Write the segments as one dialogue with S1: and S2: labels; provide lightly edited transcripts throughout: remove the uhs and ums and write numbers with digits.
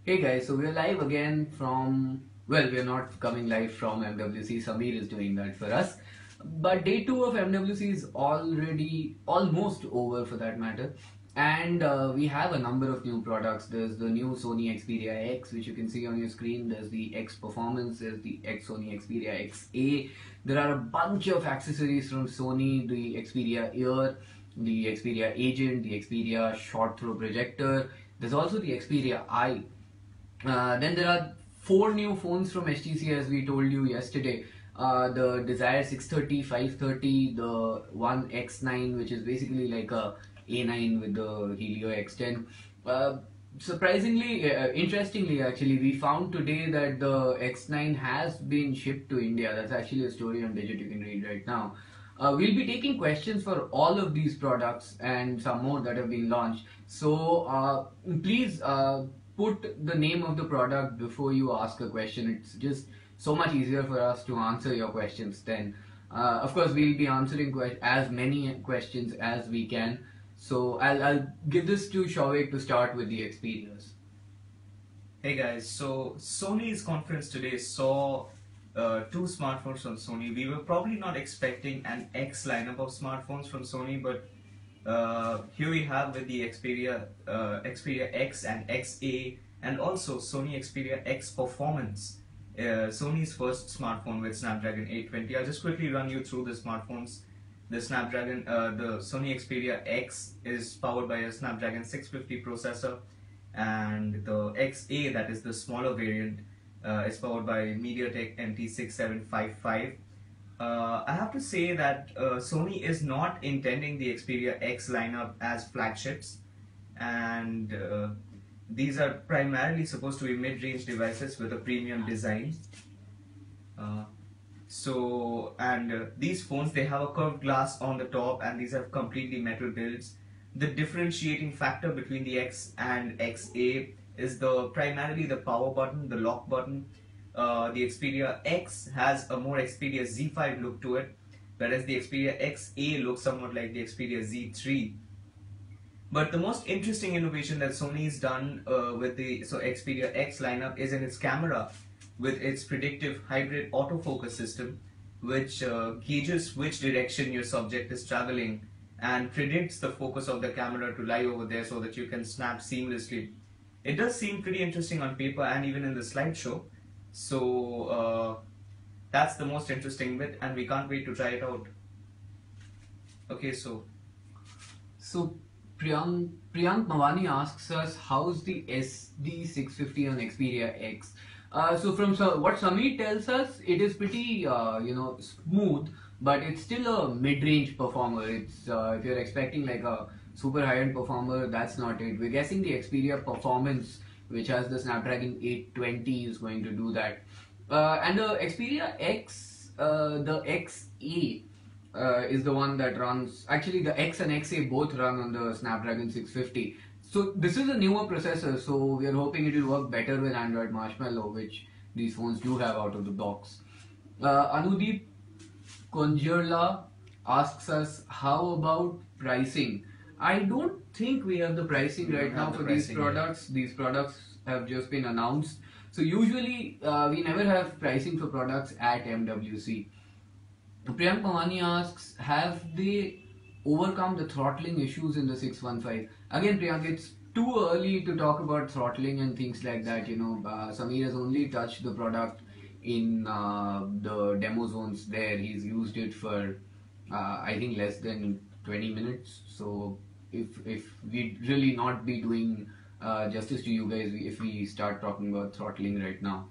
S1: Hey guys, so we're live again we're not coming live from MWC, Samir is doing that for us. But day 2 of MWC is already almost over for that matter. And we have a number of new products. There's the new Sony Xperia X, which you can see on your screen. There's the X Performance, there's the Sony Xperia XA. There are a bunch of accessories from Sony, the Xperia Ear, the Xperia Agent, the Xperia Short Throw Projector. There's also the Xperia Eye. Then there are four new phones from HTC as we told you yesterday. The Desire 630, 530, the One X9, which is basically like a A9 with the Helio X10. Interestingly, actually, we found today that the X9 has been shipped to India. That's actually a story on Digit you can read right now. We'll be taking questions for all of these products and some more that have been launched. So please put the name of the product before you ask a question. It's just so much easier for us to answer your questions then. Of course, we'll be answering as many questions as we can. So I'll give this to Shavik to start with the Xperias.
S2: Hey guys, so Sony's conference today saw two smartphones from Sony. We were probably not expecting an X lineup of smartphones from Sony, but here we have with the Xperia X and XA, and also Sony Xperia X Performance, Sony's first smartphone with Snapdragon 820. I'll just quickly run you through the smartphones. The Sony Xperia X is powered by a Snapdragon 650 processor, and the XA, that is the smaller variant, is powered by MediaTek MT6755. I have to say that Sony is not intending the Xperia X lineup as flagships, and these are primarily supposed to be mid-range devices with a premium design. Uh, these phones, they have a curved glass on the top, and these have completely metal builds. The differentiating factor between the X and XA is primarily the power button, the lock button. The Xperia X has a more Xperia Z5 look to it, whereas the Xperia XA looks somewhat like the Xperia Z3. But the most interesting innovation that Sony's done with the Xperia X lineup is in its camera, with its predictive hybrid autofocus system, which gauges which direction your subject is traveling and predicts the focus of the camera to lie over there so that you can snap seamlessly. It does seem pretty interesting on paper and even in the slideshow. So that's the most interesting bit, and we can't wait to try it out. Okay,
S1: So Priyank Mawani asks us, how's the SD650 on Xperia X? What Samir tells us, it is pretty smooth, but it's still a mid-range performer. It's if you're expecting like a super high-end performer, that's not it. We're guessing the Xperia Performance, which has the Snapdragon 820, is going to do that. And the Xperia X, the XE, is the one that runs. Actually, the X and XA both run on the Snapdragon 650. So this is a newer processor, so we are hoping it will work better with Android Marshmallow, which these phones do have out of the box. Anudeep Konjurla asks us, how about pricing? I don't think we have the pricing right now for these products. These products have just been announced. So usually we never have pricing for products at MWC. Priyank Pawani asks, have they overcome the throttling issues in the 615? Again, Priyank, it's too early to talk about throttling and things like that. Samir has only touched the product in the demo zones there. He's used it for, I think, less than 20 minutes. So if we'd really not be doing justice to you guys if we start talking about throttling right now.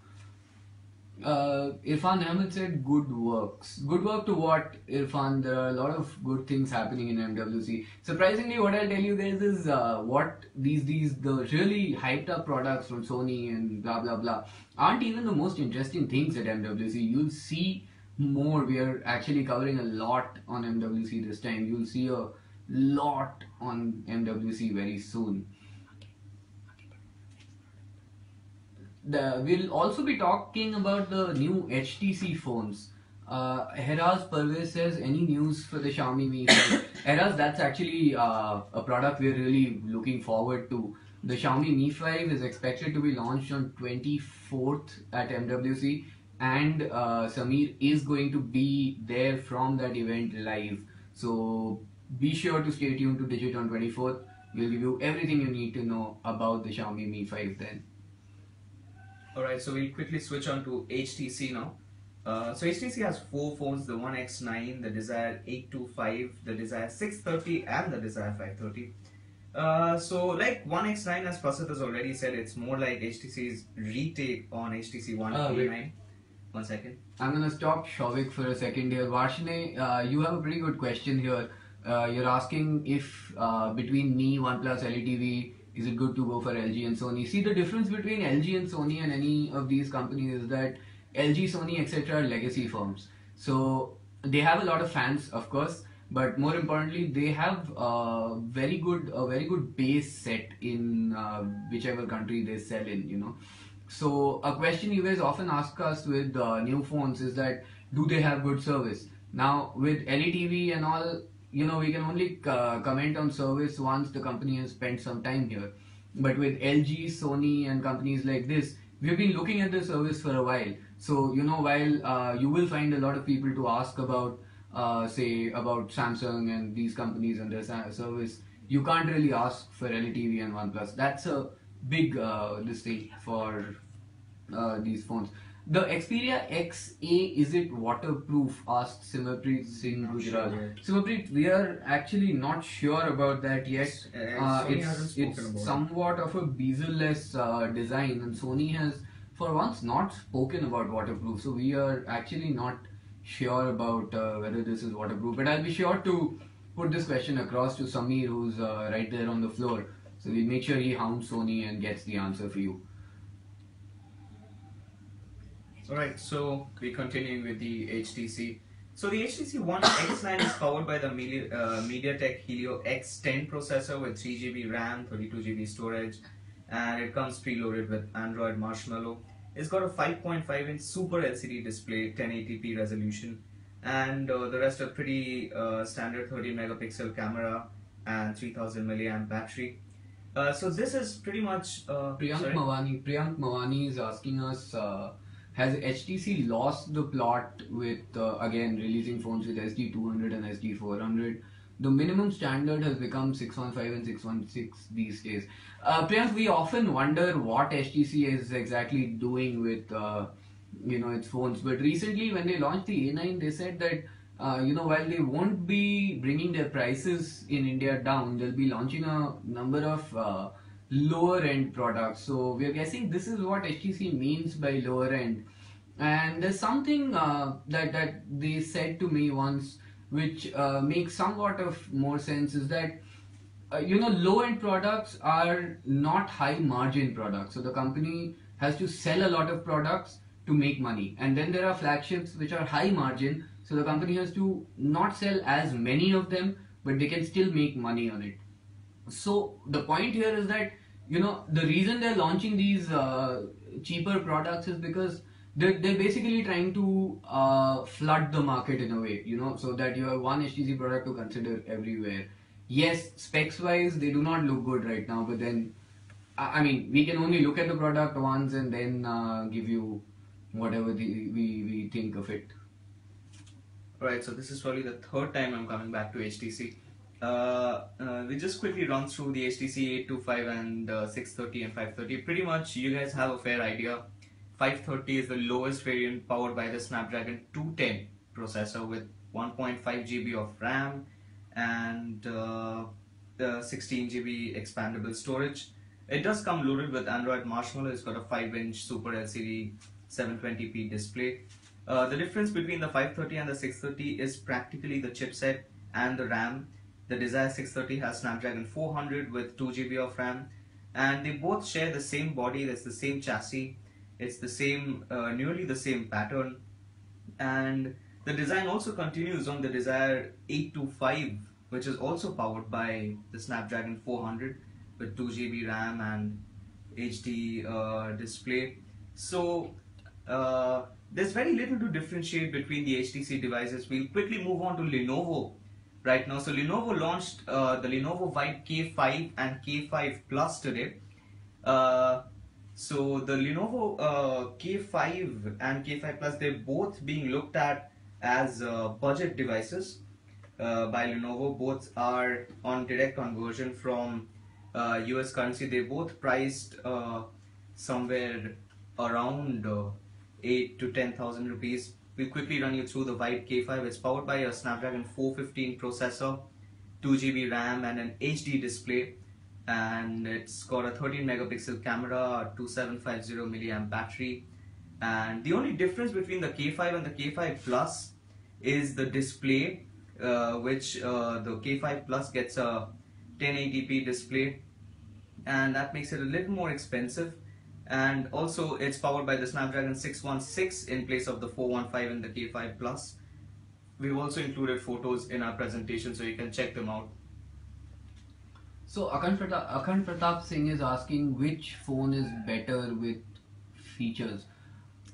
S1: Irfan Ahmed said good works. Good work to what, Irfan? There are a lot of good things happening in MWC. Surprisingly, what I'll tell you guys is what the really hyped up products from Sony and blah blah blah aren't even the most interesting things at MWC. You'll see more. We are actually covering a lot on MWC this time. You'll see a lot on MWC very soon. We'll also be talking about the new HTC phones. Heraz Parvez says, any news for the Xiaomi Mi 5? Heraz, that's actually a product we're really looking forward to. The Xiaomi Mi 5 is expected to be launched on 24th at MWC, and Samir is going to be there from that event live. So be sure to stay tuned to Digit on 24th. We'll give you everything you need to know about the Xiaomi Mi 5 then.
S2: Alright, so we'll quickly switch on to HTC now. So HTC has four phones: the One X9, the Desire 825, the Desire 630, and the Desire 530. So like One X9, as Prasid has already said, it's more like HTC's retake on HTC One A9. 1 second.
S1: I'm gonna stop Shovik for a second here. Varshine, you have a pretty good question here. You're asking if between Mi, OnePlus, LETV, is it good to go for LG and Sony? See, the difference between LG and Sony and any of these companies is that LG, Sony, etc. are legacy firms. So they have a lot of fans, of course, but more importantly, they have a very good base set in whichever country they sell in. You know. So a question you guys often ask us with new phones is that do they have good service? Now with LETV and all, you know, we can only comment on service once the company has spent some time here. But with LG, Sony, and companies like this, we've been looking at the service for a while. So you know, while you will find a lot of people to ask about, say, about Samsung and these companies and their service, you can't really ask for LETV and OnePlus. That's a big this thing for these phones. The Xperia XA, is it waterproof? Asked Simmerpreet Singh Gujarat. Simmerpreet, we are actually not sure about that yet. It's somewhat of a bezel-less design, and Sony has for once not spoken about waterproof. So we are actually not sure about whether this is waterproof. But I'll be sure to put this question across to Samir, who's right there on the floor. So we'll make sure he hounds Sony and gets the answer for you.
S2: Alright, so we're continuing with the HTC. So the HTC One X9 is powered by the MediaTek Helio X10 processor with 3GB RAM, 32GB storage, and it comes preloaded with Android Marshmallow. It's got a 5.5-inch Super LCD display, 1080p resolution, and the rest are pretty standard 13-megapixel camera and 3000 milliamp battery. So this is pretty much.
S1: Priyank Mawani is asking us. Has HTC lost the plot with again releasing phones with SD200 and SD400? The minimum standard has become 615 and 616 these days. Priyank, we often wonder what HTC is exactly doing with its phones. But recently, when they launched the A9, they said that while they won't be bringing their prices in India down, they'll be launching a number of lower end products. So we are guessing this is what HTC means by lower end. And there's something that they said to me once, which makes somewhat of more sense, is that low end products are not high margin products. So the company has to sell a lot of products to make money, and then there are flagships which are high margin. So the company has to not sell as many of them, but they can still make money on it. So the point here is that the reason they're launching these cheaper products is because they're basically trying to flood the market in a way, so that you have one HTC product to consider everywhere. Yes, specs wise they do not look good right now, but then I mean we can only look at the product once and then give you whatever we think of it.
S2: Alright, so this is probably the third time I'm coming back to HTC. We just quickly run through the HTC 825 and 630 and 530. Pretty much you guys have a fair idea. 530 is the lowest variant, powered by the Snapdragon 210 processor with 1.5 GB of RAM and 16 GB expandable storage. It does come loaded with Android Marshmallow. It's got a 5-inch Super LCD 720p display. The difference between the 530 and the 630 is practically the chipset and the RAM. The Desire 630 has Snapdragon 400 with 2 GB of RAM, and they both share the same body. That's the same chassis. It's the same, nearly the same pattern, and the design also continues on the Desire 825, which is also powered by the Snapdragon 400 with 2 GB RAM and HD display. So there's very little to differentiate between the HTC devices. We'll quickly move on to Lenovo right now. So Lenovo launched the Lenovo Vibe K5 and K5 Plus today. Uh, so the Lenovo K5 and K5 Plus, they're both being looked at as budget devices by Lenovo. Both are on direct conversion from US currency. They both priced somewhere around 8 to 10,000 rupees. We'll quickly run you through the Vibe K5. It's powered by a Snapdragon 415 processor, 2 GB RAM, and an HD display. And it's got a 13 megapixel camera, a 2750 milliamp battery. And the only difference between the K5 and the K5 Plus is the display, which the K5 Plus gets a 1080p display, and that makes it a little more expensive. And also, it's powered by the Snapdragon 616 in place of the 415 in the K5 Plus. We've also included photos in our presentation, so you can check them out.
S1: So Akhand Pratap Singh is asking which phone is better with features.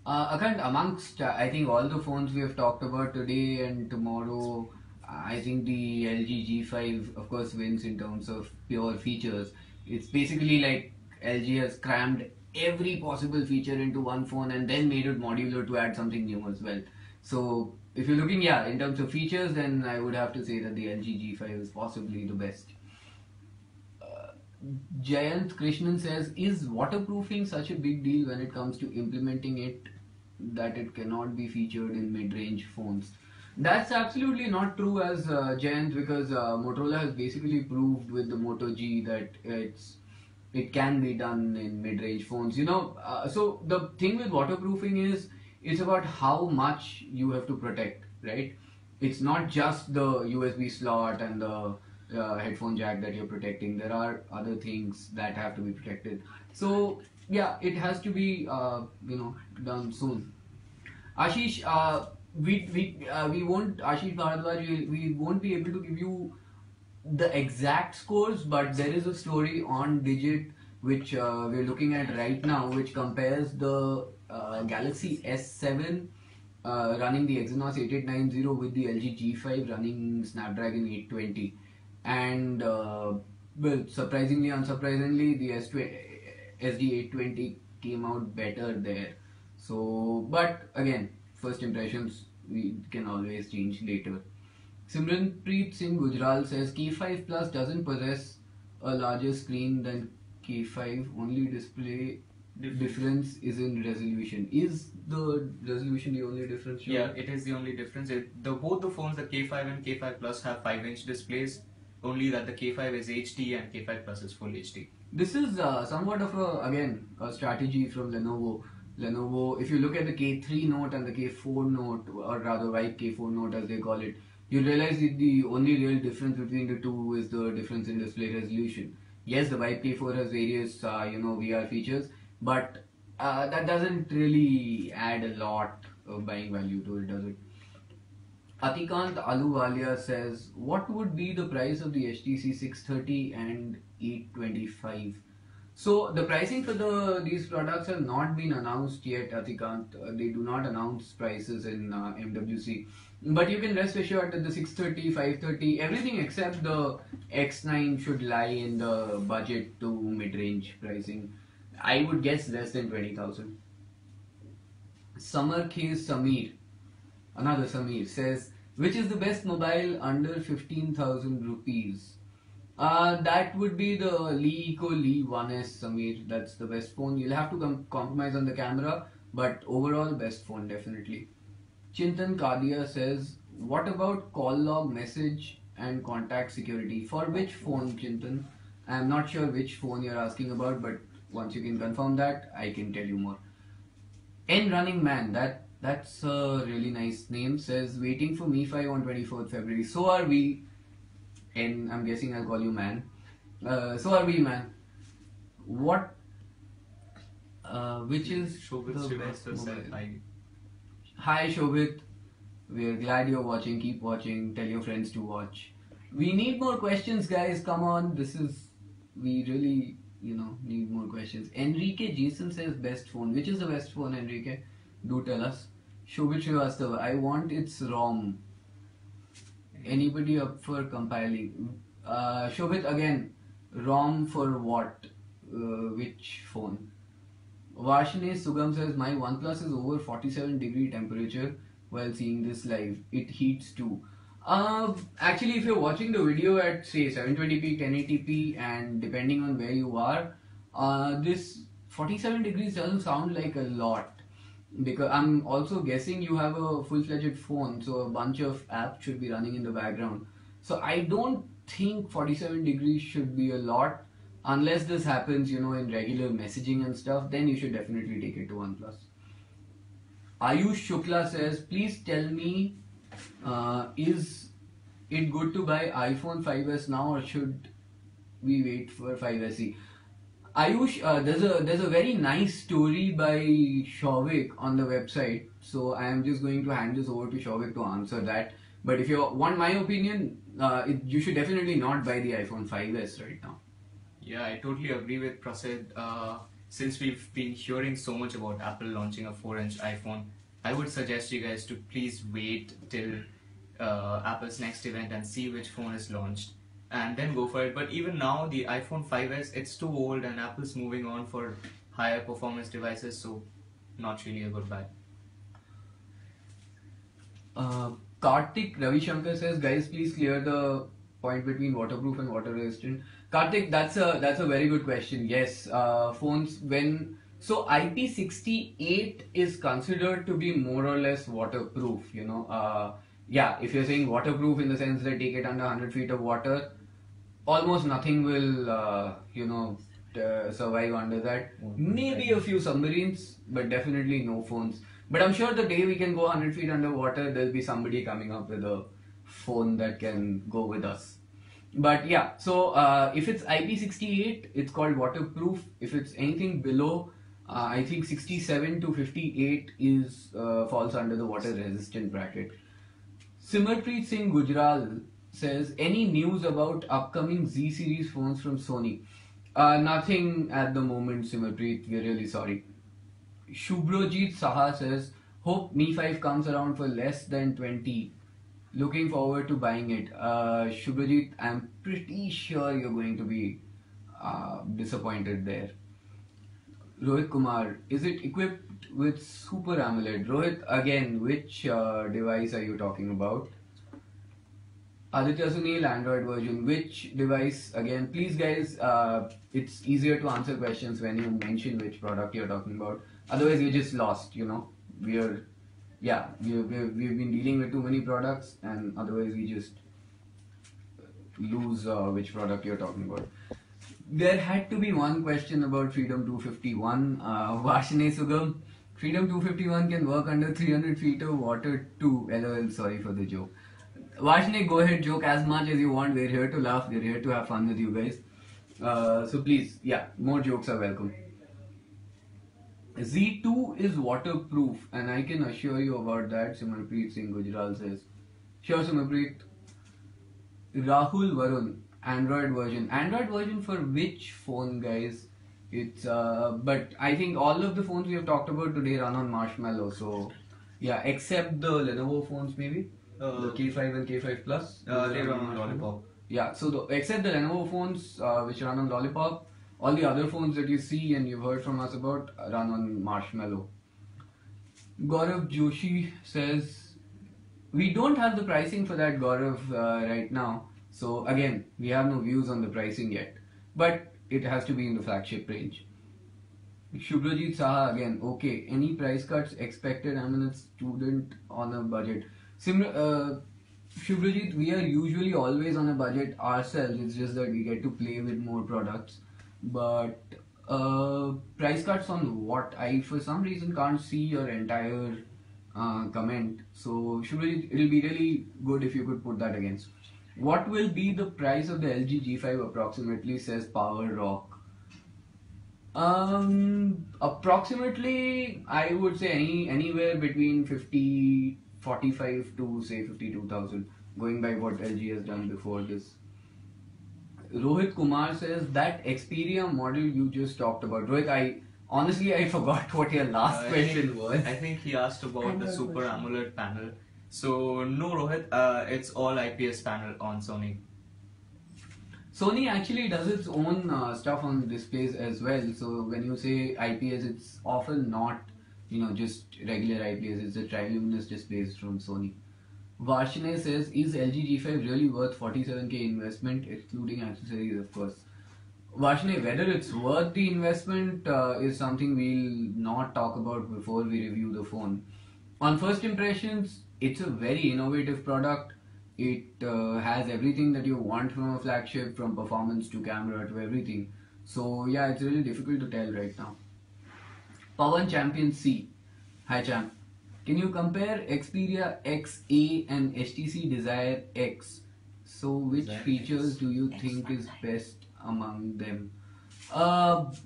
S1: Akhand, amongst I think all the phones we have talked about today and tomorrow, I think the LG G5 of course wins in terms of pure features. It's basically like LG has crammed every possible feature into one phone and then made it modular to add something new as well. So if you're looking, yeah, in terms of features, then I would have to say that the LG G5 is possibly the best. Jayant Krishnan says, is waterproofing such a big deal when it comes to implementing it that it cannot be featured in mid-range phones? That's absolutely not true, as Jayant, because Motorola has basically proved with the Moto G that it can be done in mid-range phones. So the thing with waterproofing is it's about how much you have to protect, right? It's not just the USB slot and the headphone jack that you're protecting. There are other things that have to be protected. So yeah, it has to be done soon. Ashish, we won't, Ashish Bharadwaj, we won't be able to give you the exact scores, but there is a story on Digit which we're looking at right now, which compares the Galaxy S7 running the Exynos 8890 with the LG G5 running Snapdragon 820, and well, surprisingly, unsurprisingly, the SD820 came out better there. So, but again, first impressions we can always change later. Simranpreet Singh Gujral says K5 Plus doesn't possess a larger screen than K5, only display difference is in resolution. Is the resolution the only difference?
S2: Yeah, it is the only difference. Both the phones, the K5 and K5 Plus, have 5-inch displays, only that the K5 is HD and K5 Plus is full HD.
S1: This is somewhat of a strategy from Lenovo. Lenovo, if you look at the K3 Note and the K4 Note, or rather Vibe K4 Note as they call it, you realize that the only real difference between the two is the difference in display resolution. Yes, the Vibe K4 has various VR features, but that doesn't really add a lot of buying value to it, does it? Atikant Aluwalia says, what would be the price of the HTC 630 and 825? So the pricing for these products have not been announced yet, Atikant. They do not announce prices in MWC. But you can rest assured that the 630, 530, everything except the X9 should lie in the budget to mid-range pricing. I would guess less than 20,000. Summer Case Samir, another Samir, says, which is the best mobile under 15,000 rupees? That would be the Leeco Lee 1S, Samir. That's the best phone. You'll have to compromise on the camera, but overall best phone definitely. Chintan Kadia says, what about call log message and contact security? For which phone, Chintan? I'm not sure which phone you're asking about, but once you can confirm that, I can tell you more. N Running Man, that's a really nice name, says, waiting for Mi 5 on 24th February. So are we. And I'm guessing I'll call you man. So are we, man. What? Which is
S2: Shobhit
S1: the best
S2: Srivastava said,
S1: mobile? Hi Shobhit. We're glad you're watching. Keep watching. Tell your friends to watch. We need more questions, guys. Come on. We really, need more questions. Enrique Jason says best phone. Which is the best phone, Enrique? Do tell us. Shobhit Srivastava. I want its ROM. Anybody up for compiling? Shobhit, again, ROM for what? which phone? Varshanesh Sugam says, my OnePlus is over 47-degree temperature while seeing this live. It heats too. Actually, if you're watching the video at say 720p, 1080p, and depending on where you are, this 47 degrees doesn't sound like a lot. Because I'm also guessing you have a full-fledged phone, so a bunch of apps should be running in the background. So I don't think 47 degrees should be a lot. Unless this happens, in regular messaging and stuff, then you should definitely take it to OnePlus. Ayush Shukla says, please tell me, is it good to buy iPhone 5s now or should we wait for 5SE? Ayush, there's a very nice story by Shovik on the website, so I am just going to hand this over to Shovik to answer that. But if you want my opinion, you should definitely not buy the iPhone 5s right now.
S2: Yeah, I totally agree with Prasid. Since we've been hearing so much about Apple launching a 4-inch iPhone, I would suggest you guys to please wait till Apple's next event and see which phone is launched and then go for it. But even now, the iPhone 5s, it's too old and Apple's moving on for higher performance devices, so not really a good buy.
S1: Karthik Ravishankar says, guys, please clear the point between waterproof and water resistant. Karthik, that's a very good question. Yes, phones so IP68 is considered to be more or less waterproof. Yeah, if you're saying waterproof in the sense that take it under 100 feet of water, almost nothing will survive under that. Maybe a few submarines, but definitely no phones. But I'm sure the day we can go 100 feet underwater, there'll be somebody coming up with a phone that can go with us. But yeah, so if it's IP68, it's called waterproof. If it's anything below, I think 67 to 58 falls under the water resistant bracket. Simarpreet Singh Gujral says, any news about upcoming Z series phones from Sony? Nothing at the moment, Simarpreet. We're really sorry. Shubhrojit Saha says, hope Mi 5 comes around for less than 20. Looking forward to buying it. Shubhrojit, I'm pretty sure you're going to be disappointed there. Rohit Kumar, is it equipped with Super AMOLED? Rohit, again, which device are you talking about? Aditya Sunil, Android version. Which device? Again, please guys, it's easier to answer questions when you mention which product you're talking about. Otherwise, you're just lost, we've been dealing with too many products, and otherwise we just lose which product you're talking about. There had to be one question about Freedom 251. Varshanesh Sugam, Freedom 251 can work under 300 feet of water too. LOL, sorry for the joke. Varshanesh, go ahead, joke as much as you want. We're here to laugh. We're here to have fun with you guys. So please, more jokes are welcome. Z2 is waterproof, and I can assure you about that. Simarpreet Singh Gujral says, sure, Simarpreet. Rahul Varun, Android version. Android version for which phone, guys? It's but I think all of the phones we have talked about today run on Marshmallow. So yeah, except the Lenovo phones, maybe the K5 and K5 Plus.
S2: They run on Lollipop.
S1: Yeah, so except the Lenovo phones which run on Lollipop, all the other phones that you see and you've heard from us about run on Marshmallow. Gaurav Joshi says, we don't have the pricing for that, Gaurav, right now. So again, we have no views on the pricing yet. But it has to be in the flagship range. Shubhrojit Saha again, okay, any price cuts expected? I'm a student on a budget. Shubhrojit, we are usually always on a budget ourselves. It's just that we get to play with more products. But price cuts on what? I for some reason can't see your entire comment. So Shubhrojit, it'll be really good if you could put that again. What will be the price of the LG G5 approximately, says Power Rock? Approximately, I would say anywhere between 45 to say 52,000, going by what LG has done before this. Rohit Kumar says, that Xperia model you just talked about. Rohit, I forgot what your last question was.
S2: I think he asked about the Super AMOLED panel. So no, Rohit, it's all IPS panel on Sony.
S1: Sony actually does its own stuff on displays as well. So when you say IPS, it's often not, just regular IPS. It's the triluminous displays from Sony. Varshine says, is LG G5 really worth 47k investment, excluding accessories, of course. Varshine, whether it's worth the investment is something we'll not talk about before we review the phone. On first impressions, it's a very innovative product. It has everything that you want from a flagship, from performance to camera to everything. So yeah, it's really difficult to tell right now. Pawan Champion C. Hi champ. Can you compare Xperia XA and HTC Desire X? So which
S2: Desire
S1: features
S2: X.
S1: do you think is best among them?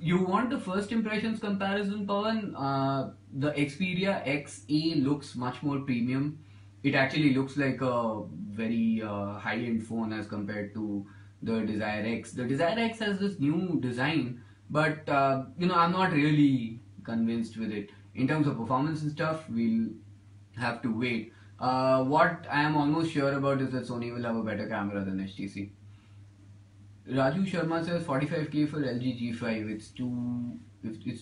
S1: You want the first impressions comparison, Pawan? The Xperia XA looks much more premium. It actually looks like a very high-end phone as compared to the Desire X. The Desire X has this new design, but I'm not really convinced with it. In terms of performance and stuff, we'll have to wait. What I am almost sure about is that Sony will have a better camera than HTC. Raju Sharma says 45k for LG G5. It's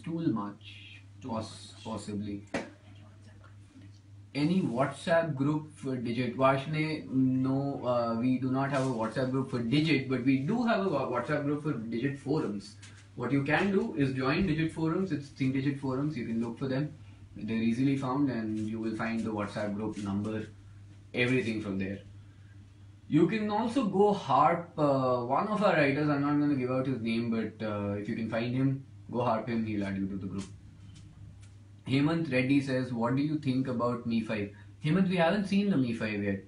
S1: too much. Possibly. Any WhatsApp group for Digit? Vashne, no, we do not have a WhatsApp group for Digit, but we do have a WhatsApp group for Digit forums. What you can do is join Digit forums. It's Think Digit forums. You can look for them. They're easily found, and you will find the WhatsApp group number, everything from there. You can also go harp one of our writers. I'm not going to give out his name, but if you can find him, go harp him. He'll add you to the group. Hemant Reddy says, what do you think about Mi 5? Hemant, we haven't seen the Mi 5 yet.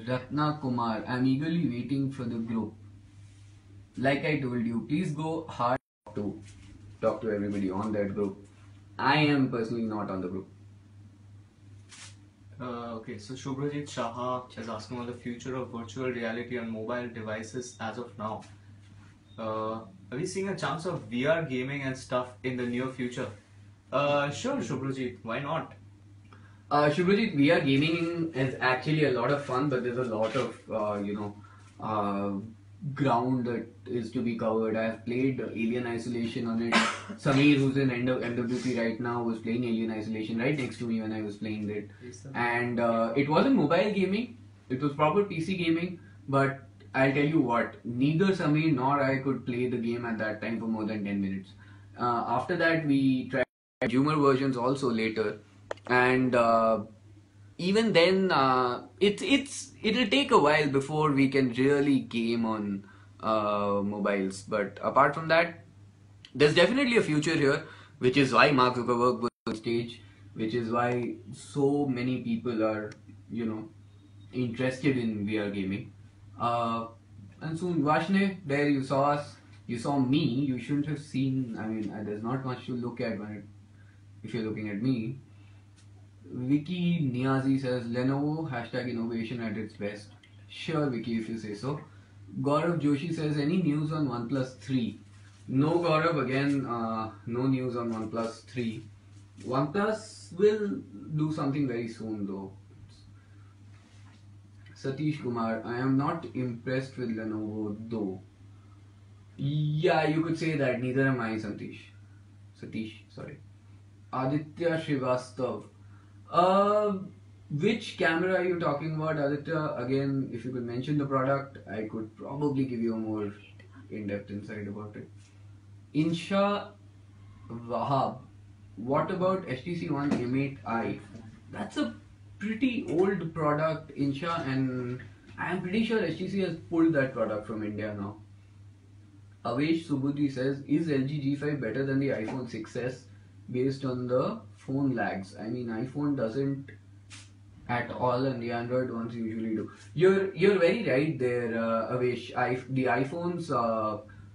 S1: Ratna Kumar, I'm eagerly waiting for the group. Like I told you, please go hard to talk to everybody on that group. I am personally not on the group.
S2: Okay, so Shubhrajit Shaha is asking about the future of virtual reality on mobile devices as of now. Are we seeing a chance of VR gaming and stuff in the near future? Sure, Shubhrajit, why not?
S1: Shubhrajit, VR gaming is actually a lot of fun, but there's a lot of ground that is to be covered. I've played Alien Isolation on it. Sameer, who's in MWP right now, was playing Alien Isolation right next to me when I was playing it. And it wasn't mobile gaming, it was proper PC gaming, but I'll tell you what, neither Sameer nor I could play the game at that time for more than 10 minutes. After that, we tried consumer versions also later, and even then, it'll take a while before we can really game on mobiles. But apart from that, there's definitely a future here, which is why Mark Zuckerberg was on stage, which is why so many people are, interested in VR gaming. And soon, Vashne, there you saw us, you saw me. You shouldn't have seen. I mean, there's not much to look at if you're looking at me. Vicky Niazi says Lenovo #innovation at its best. Sure, Vicky, if you say so. Gaurav Joshi says any news on OnePlus 3? No, Gaurav, again, no news on OnePlus 3. OnePlus will do something very soon though. Satish Kumar, I am not impressed with Lenovo though. Yeah, you could say that. Neither am I, Satish, sorry. Aditya Srivastav. Which camera are you talking about, Aditya? Again, if you could mention the product, I could probably give you a more in-depth insight about it. Insha Wahab. What about HTC One M8i? That's a pretty old product, Insha, and I'm pretty sure HTC has pulled that product from India now. Avesh Subudhi says, is LG G5 better than the iPhone 6s based on the phone lags? I mean, iPhone doesn't at all, and the Android ones usually do. You're very right there, Avesh. The iPhone's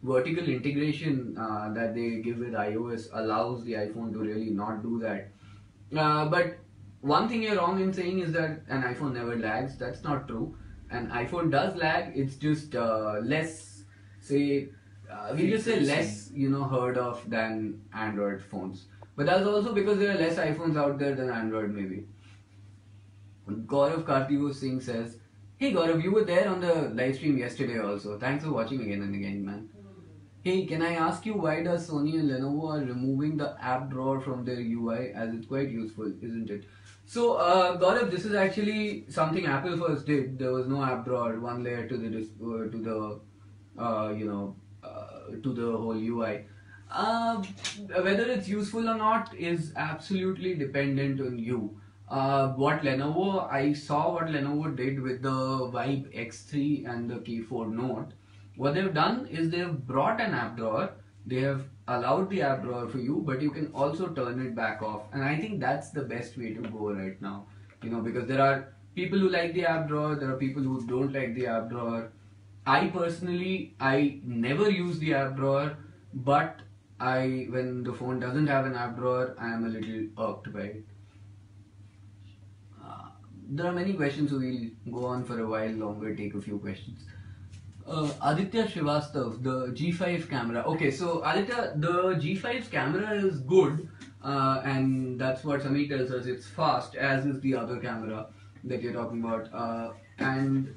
S1: vertical integration that they give with iOS allows the iPhone to really not do that. But one thing you're wrong in saying is that an iPhone never lags. That's not true. An iPhone does lag. It's just less, say, we just say less, heard of than Android phones. But that's also because there are less iPhones out there than Android maybe. Gaurav Kartivo Singh says, Hey Gaurav, you were there on the live stream yesterday also. Thanks for watching again and again, man. Hey, can I ask you why does Sony and Lenovo are removing the app drawer from their UI, as it's quite useful, isn't it? So, Gaurav, this is actually something Apple first did. There was no app drawer, one layer to the to the whole UI. Whether it's useful or not is absolutely dependent on you. I saw what Lenovo did with the Vibe X3 and the Key 4 Note. What they've done is they've brought an app drawer. They have allowed the app drawer for you, but you can also turn it back off. And I think that's the best way to go right now. Because there are people who like the app drawer, there are people who don't like the app drawer. I never use the app drawer, but when the phone doesn't have an app drawer, I am a little irked by it. There are many questions, so we'll go on for a while longer, take a few questions. Aditya Srivastav, the G5 camera. Okay, so Aditya, the G5's camera is good, and that's what Samir tells us. It's fast, as is the other camera that you're talking about. And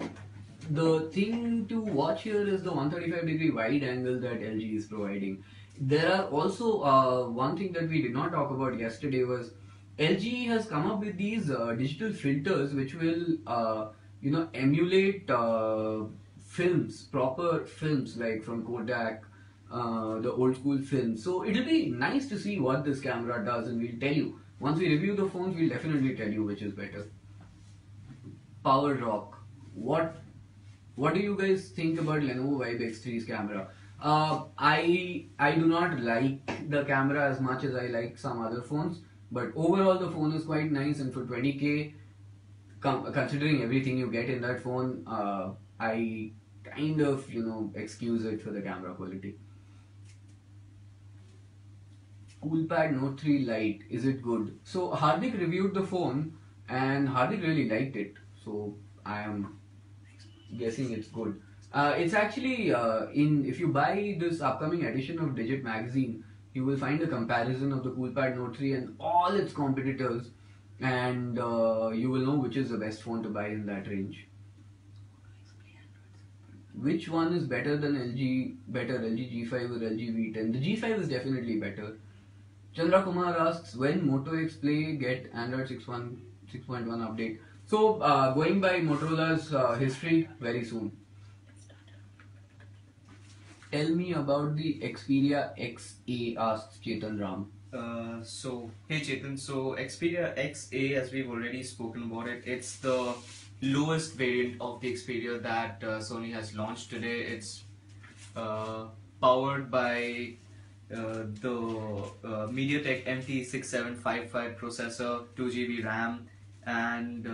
S1: the thing to watch here is the 135-degree wide angle that LG is providing. There are also one thing that we did not talk about yesterday was LG has come up with these digital filters which will emulate films, proper films like from Kodak, the old school films. So it'll be nice to see what this camera does, and we'll tell you. Once we review the phones, we'll definitely tell you which is better. Power Rock. What do you guys think about Lenovo Vibe X3's camera? I do not like the camera as much as I like some other phones, but overall the phone is quite nice, and for 20k, considering everything you get in that phone, I kind of excuse it for the camera quality. Coolpad Note 3 Lite, is it good? So Hardik reviewed the phone and Hardik really liked it, so I am guessing it's good. It's actually if you buy this upcoming edition of Digit magazine, you will find a comparison of the Coolpad Note 3 and all its competitors, and you will know which is the best phone to buy in that range. Which one is better than LG G5 or LG V10? The G5 is definitely better. Chandra Kumar asks, when Moto X Play get Android 6.1 update? So going by Motorola's history, very soon. Tell me about the Xperia XA, asks Chetan Ram.
S2: Hey Chetan, so Xperia XA, as we've already spoken about it, it's the lowest variant of the Xperia that Sony has launched today. It's powered by the MediaTek MT6755 processor, 2GB RAM, and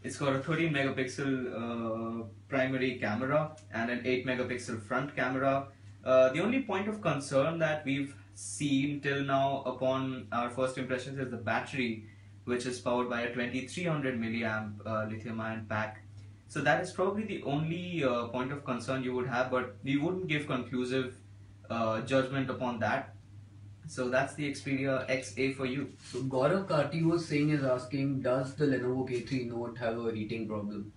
S2: it's got a 13 megapixel primary camera and an 8 megapixel front camera. The only point of concern that we've seen till now upon our first impressions is the battery, which is powered by a 2300 milliamp lithium ion pack. So that is probably the only point of concern you would have, but we wouldn't give conclusive judgment upon that. So that's the Xperia XA for you.
S1: So Gaurav Karti was asking, does the Lenovo K3 Note have a heating problem?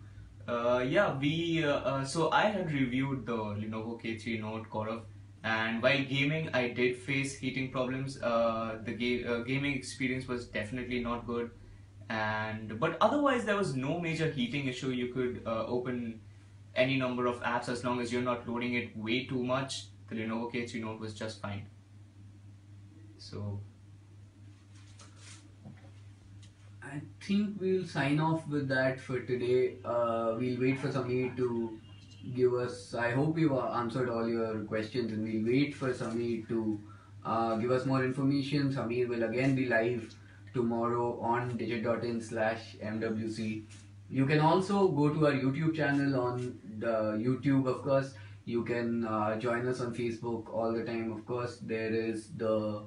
S2: So I had reviewed the Lenovo K3 Note, Gaurav, and while gaming I did face heating problems. The gaming experience was definitely not good, but otherwise there was no major heating issue. You could open any number of apps as long as you're not loading it way too much. The Lenovo K3 Note was just fine. So
S1: I think we'll sign off with that for today. We'll wait for Samir to give us. I hope we've answered all your questions, and we'll wait for Samir to give us more information. Samir will again be live tomorrow on digit.in/MWC. You can also go to our YouTube channel on YouTube, of course. You can join us on Facebook all the time, of course. There is the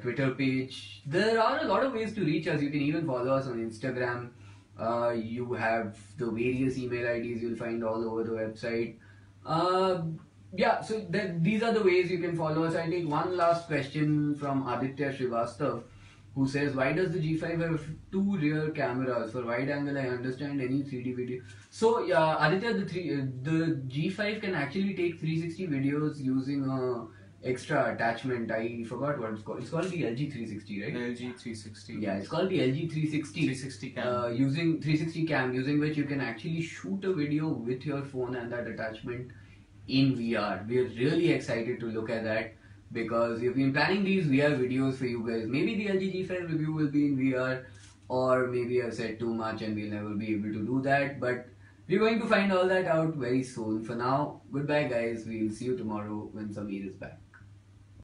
S1: Twitter page. There are a lot of ways to reach us. You can even follow us on Instagram. You have the various email IDs you'll find all over the website. These are the ways you can follow us. I'll take one last question from Aditya Srivastav. who says, why does the G5 have two rear cameras? For wide angle, I understand any 3D video. So, Aditya, the G5 can actually take 360 videos using a extra attachment. I forgot what it's called. It's called the LG 360, right?
S2: LG 360.
S1: Yeah, it's called the LG 360.
S2: 360 cam.
S1: Using 360 cam, using which you can actually shoot a video with your phone and that attachment in VR. We're really excited to look at that because we've been planning these VR videos for you guys. Maybe the LG G5 review will be in VR, or maybe I've said too much and we'll never be able to do that. But we're going to find all that out very soon. For now, goodbye guys. We'll see you tomorrow when Sameer is back.